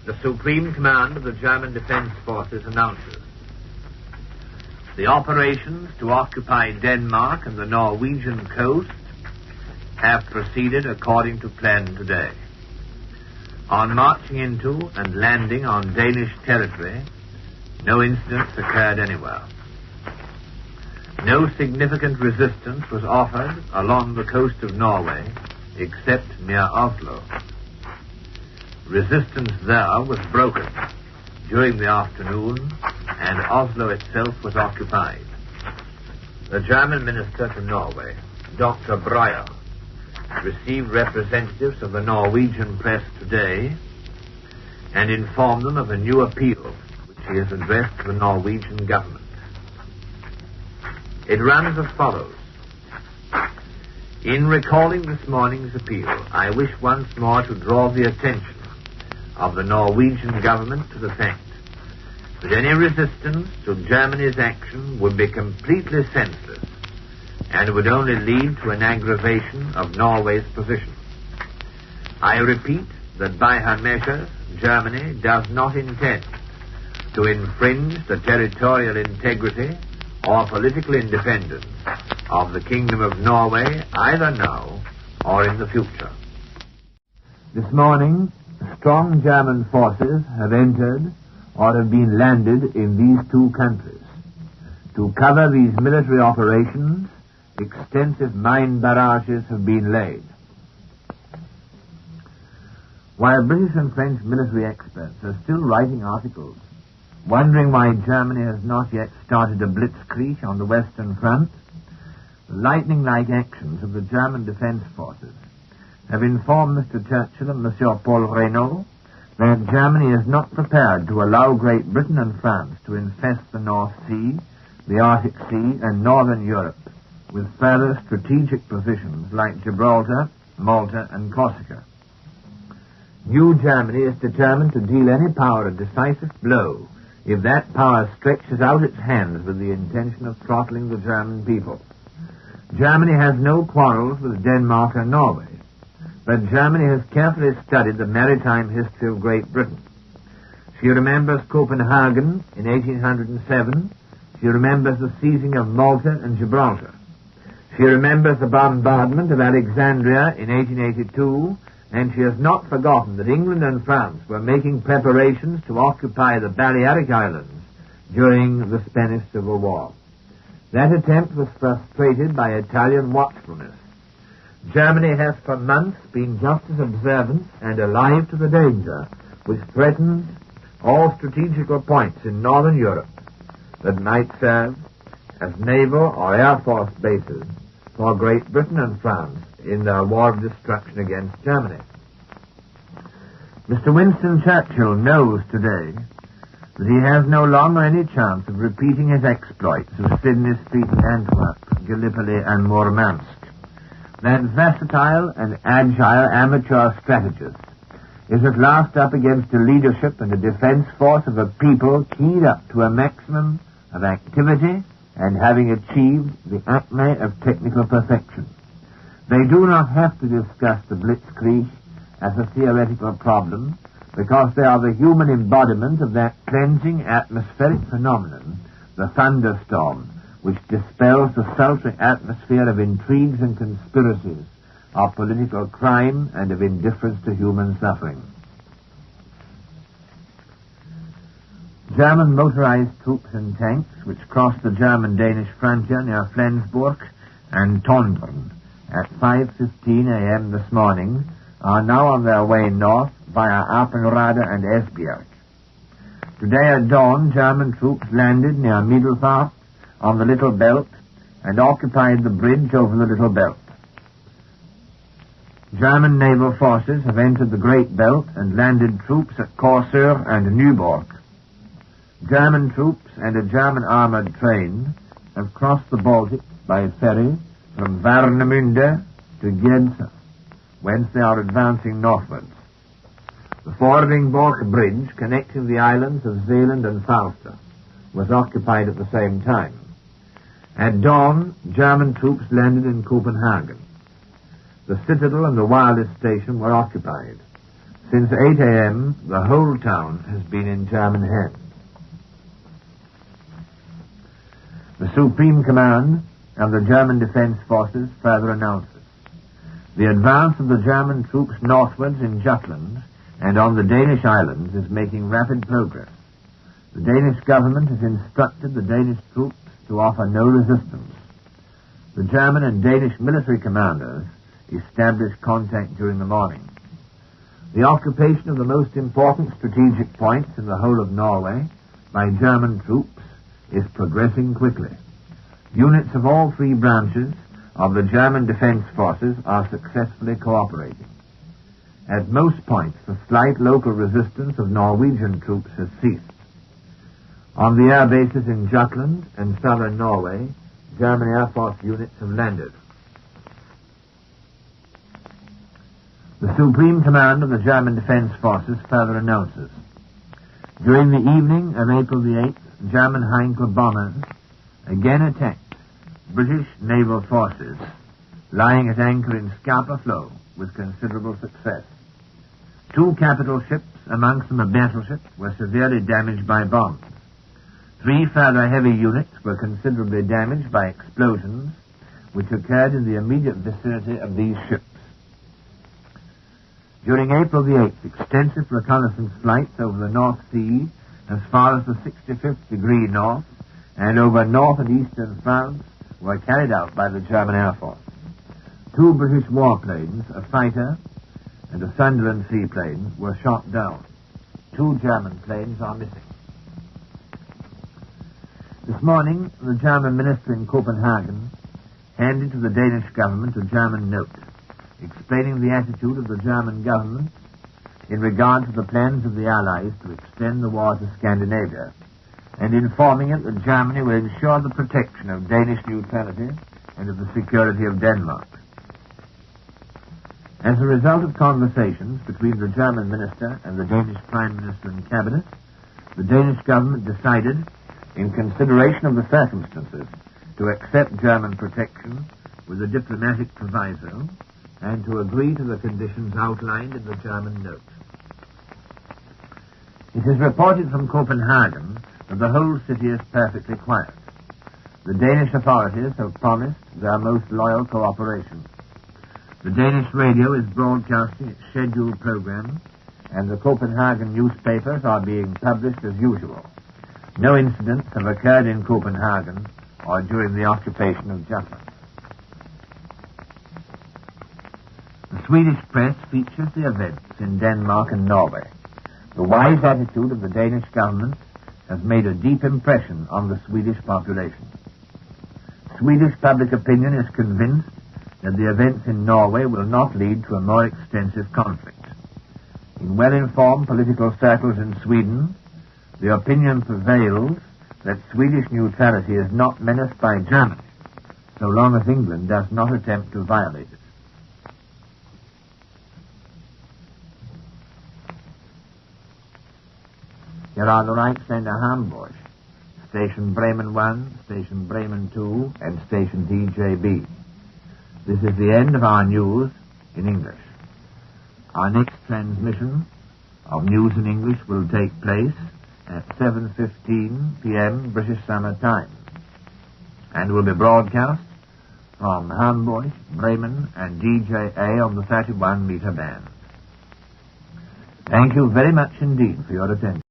the Supreme Command of the German Defense Forces announces. The operations to occupy Denmark and the Norwegian coast have proceeded according to plan today. On marching into and landing on Danish territory, no incidents occurred anywhere. No significant resistance was offered along the coast of Norway except near Oslo. Resistance there was broken during the afternoon, and Oslo itself was occupied. The German minister to Norway, Dr. Breyer, received representatives of the Norwegian press today and informed them of a new appeal which he has addressed to the Norwegian government. It runs as follows. In recalling this morning's appeal, I wish once more to draw the attention of the Norwegian government to the fact that any resistance to Germany's action would be completely senseless and would only lead to an aggravation of Norway's position. I repeat that by her measures, Germany does not intend to infringe the territorial integrity or political independence of the Kingdom of Norway either now or in the future. This morning, strong German forces have entered or have been landed in these two countries. To cover these military operations, extensive mine barrages have been laid. While British and French military experts are still writing articles wondering why Germany has not yet started a blitzkrieg on the Western Front, the lightning-like actions of the German defense forces have informed Mr. Churchill and Monsieur Paul Reynaud that Germany is not prepared to allow Great Britain and France to infest the North Sea, the Arctic Sea, and Northern Europe with further strategic positions like Gibraltar, Malta, and Corsica. New Germany is determined to deal any power a decisive blow if that power stretches out its hands with the intention of throttling the German people. Germany has no quarrels with Denmark or Norway, but Germany has carefully studied the maritime history of Great Britain. She remembers Copenhagen in 1807. She remembers the seizing of Malta and Gibraltar. She remembers the bombardment of Alexandria in 1882, and she has not forgotten that England and France were making preparations to occupy the Balearic Islands during the Spanish Civil War. That attempt was frustrated by Italian watchfulness. Germany has for months been just as observant and alive to the danger which threatens all strategical points in Northern Europe that might serve as naval or air force bases for Great Britain and France in their war of destruction against Germany. Mr. Winston Churchill knows today that he has no longer any chance of repeating his exploits of Sidney Street in Antwerp, Gallipoli, and Murmansk. That versatile and agile amateur strategist is at last up against a leadership and a defense force of a people keyed up to a maximum of activity and having achieved the acme of technical perfection. They do not have to discuss the blitzkrieg as a theoretical problem because they are the human embodiment of that cleansing atmospheric phenomenon, the thunderstorm, which dispels the sultry atmosphere of intrigues and conspiracies, of political crime and of indifference to human suffering. German motorized troops and tanks which crossed the German-Danish frontier near Flensburg and Tondern at 5:15 a.m. this morning are now on their way north via Apenrade and Esbjerg. Today at dawn, German troops landed near Middelfart on the Little Belt and occupied the bridge over the Little Belt. German naval forces have entered the Great Belt and landed troops at Korsør and Nyborg. German troops and a German armored train have crossed the Baltic by ferry from Warnemünde to Gjedse, whence they are advancing northwards. The Vordingborg Bridge, connecting the islands of Zeeland and Falster, was occupied at the same time. At dawn, German troops landed in Copenhagen. The citadel and the wireless station were occupied. Since 8 a.m., the whole town has been in German hands. The Supreme Command of the German Defense Forces further announces the advance of the German troops northwards in Jutland and on the Danish islands is making rapid progress. The Danish government has instructed the Danish troops to offer no resistance. The German and Danish military commanders established contact during the morning. The occupation of the most important strategic points in the whole of Norway by German troops is progressing quickly. Units of all three branches of the German Defense Forces are successfully cooperating. At most points, the slight local resistance of Norwegian troops has ceased. On the air bases in Jutland and southern Norway, German Air Force units have landed. The Supreme Command of the German Defense Forces further announces, during the evening of April the 8th, German Heinkel bombers again attacked British naval forces lying at anchor in Scapa Flow with considerable success. 2 capital ships, amongst them a battleship, were severely damaged by bombs. 3 further heavy units were considerably damaged by explosions which occurred in the immediate vicinity of these ships. During April the 8th, extensive reconnaissance flights over the North Sea as far as the 65th degree north and over north and eastern France were carried out by the German Air Force. 2 British warplanes, a fighter and a Sunderland seaplane, were shot down. 2 German planes are missing. This morning, the German minister in Copenhagen handed to the Danish government a German note explaining the attitude of the German government in regard to the plans of the Allies to extend the war to Scandinavia, and informing it that Germany will ensure the protection of Danish neutrality and of the security of Denmark. As a result of conversations between the German minister and the Danish Prime Minister and Cabinet, the Danish government decided, in consideration of the circumstances, to accept German protection with a diplomatic proviso and to agree to the conditions outlined in the German note. It is reported from Copenhagen that the whole city is perfectly quiet. The Danish authorities have promised their most loyal cooperation. The Danish radio is broadcasting its scheduled program, and the Copenhagen newspapers are being published as usual. No incidents have occurred in Copenhagen or during the occupation of Jutland. The Swedish press features the events in Denmark and Norway. The wise attitude of the Danish government has made a deep impression on the Swedish population. Swedish public opinion is convinced that the events in Norway will not lead to a more extensive conflict. In well-informed political circles in Sweden, the opinion prevails that Swedish neutrality is not menaced by Germany, so long as England does not attempt to violate it. Here are the Reichsender Hamburg, Station Bremen 1, Station Bremen 2, and Station DJB. This is the end of our news in English. Our next transmission of news in English will take place at 7:15 p.m. British Summer Time and will be broadcast from Hamburg, Bremen, and DJA on the 31-meter band. Thank you very much indeed for your attention.